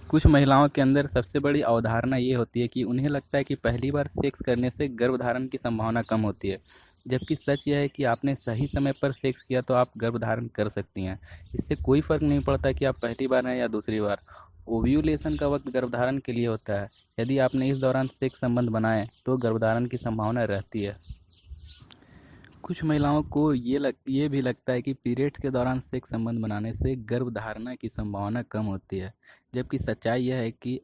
कुछ महिलाओं के अंदर सबसे बड़ी अवधारणा ये होती है कि उन्हें लगता है कि पहली बार सेक्स करने से गर्भधारण की संभावना कम होती है, जबकि सच यह है कि आपने सही समय पर सेक्स किया तो आप गर्भधारण कर सकती हैं। इससे कोई फ़र्क नहीं पड़ता कि आप पहली बार हैं या दूसरी बार। ओव्यूलेशन का वक्त गर्भधारण के लिए होता है। यदि आपने इस दौरान सेक्स संबंध बनाए तो गर्भधारण की संभावना रहती है। कुछ महिलाओं को ये भी लगता है कि पीरियड्स के दौरान सेक्स संबंध बनाने से गर्भधारण की संभावना कम होती है, जबकि सच्चाई यह है कि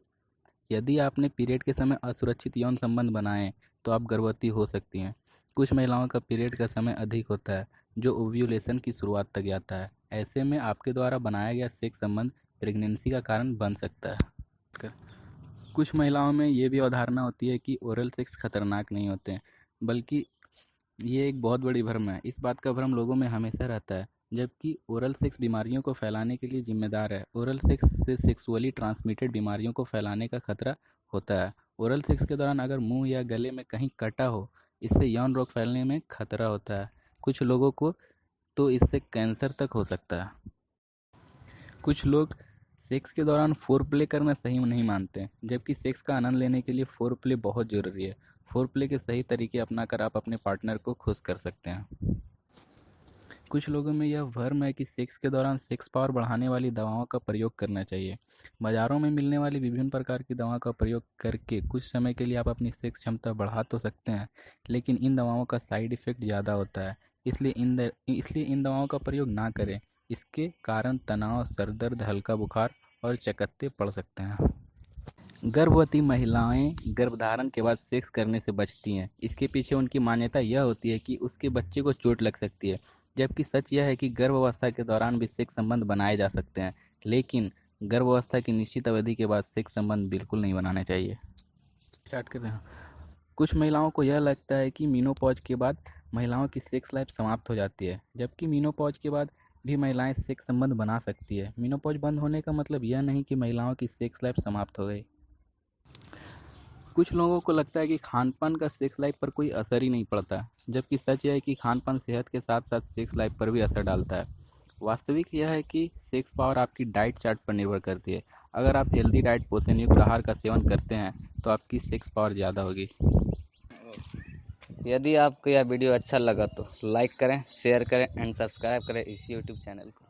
यदि आपने पीरियड के समय असुरक्षित यौन संबंध बनाए तो आप गर्भवती हो सकती हैं। कुछ महिलाओं का पीरियड का समय अधिक होता है, जो ओव्यूलेशन की शुरुआत तक जाता है। ऐसे में आपके द्वारा बनाया गया सेक्स संबंध प्रेगनेंसी का कारण बन सकता है। कुछ महिलाओं में ये भी अवधारणा होती है कि ओरल सेक्स खतरनाक नहीं होते हैं, बल्कि ये एक बहुत बड़ी भ्रम है। इस बात का भ्रम लोगों में हमेशा रहता है, जबकि ओरल सेक्स बीमारियों को फैलाने के लिए जिम्मेदार है। ओरल सेक्स से सेक्सुअली ट्रांसमिटेड बीमारियों को फैलाने का खतरा होता है। ओरल सेक्स के दौरान अगर मुंह या गले में कहीं कटा हो, इससे यौन रोग फैलने में खतरा होता है। कुछ लोगों को तो इससे कैंसर तक हो सकता है। कुछ लोग सेक्स के दौरान फोरप्ले करना सही नहीं मानते, जबकि सेक्स का आनंद लेने के लिए फोरप्ले बहुत ज़रूरी है। फोरप्ले के सही तरीके अपनाकर आप अपने पार्टनर को खुश कर सकते हैं। कुछ लोगों में यह भ्रम है कि सेक्स के दौरान सेक्स पावर बढ़ाने वाली दवाओं का प्रयोग करना चाहिए। बाज़ारों में मिलने वाली विभिन्न प्रकार की दवाओं का प्रयोग करके कुछ समय के लिए आप अपनी सेक्स क्षमता बढ़ा तो सकते हैं, लेकिन इन दवाओं का साइड इफ़ेक्ट ज़्यादा होता है। इसलिए इन दवाओं का प्रयोग ना करें। इसके कारण तनाव, सर दर्द, हल्का बुखार और चकत्ते पड़ सकते हैं। गर्भवती महिलाएं गर्भधारण के बाद सेक्स करने से बचती हैं। इसके पीछे उनकी मान्यता यह होती है कि उसके बच्चे को चोट लग सकती है, जबकि सच यह है कि गर्भावस्था के दौरान भी सेक्स संबंध बनाए जा सकते हैं, लेकिन गर्भावस्था की निश्चित अवधि के बाद सेक्स संबंध बिल्कुल नहीं बनाने चाहिए। स्टार्ट करते हैं। कुछ महिलाओं को यह लगता है कि मीनोपॉज के बाद महिलाओं की सेक्स लाइफ समाप्त हो जाती है, जबकि मीनोपॉज के बाद भी महिलाएं सेक्स संबंध बना सकती है। मीनोपॉज बंद होने का मतलब यह नहीं कि महिलाओं की सेक्स लाइफ समाप्त हो गई। कुछ लोगों को लगता है कि खान-पान का सेक्स लाइफ पर कोई असर ही नहीं पड़ता, जबकि सच यह है कि खान-पान सेहत के साथ-साथ सेक्स लाइफ पर भी असर डालता है। वास्तविक यह है कि सेक्स पावर आपकी डाइट चार्ट पर निर्भर करती है। अगर आप हेल्दी डाइट, पोषण युक्त आहार का सेवन करते हैं, तो आपकी सेक्स पावर ज़्यादा होगी। यदि आपको यह वीडियो अच्छा लगा तो लाइक करें, शेयर करें एंड सब्सक्राइब करें इस यूट्यूब चैनल को।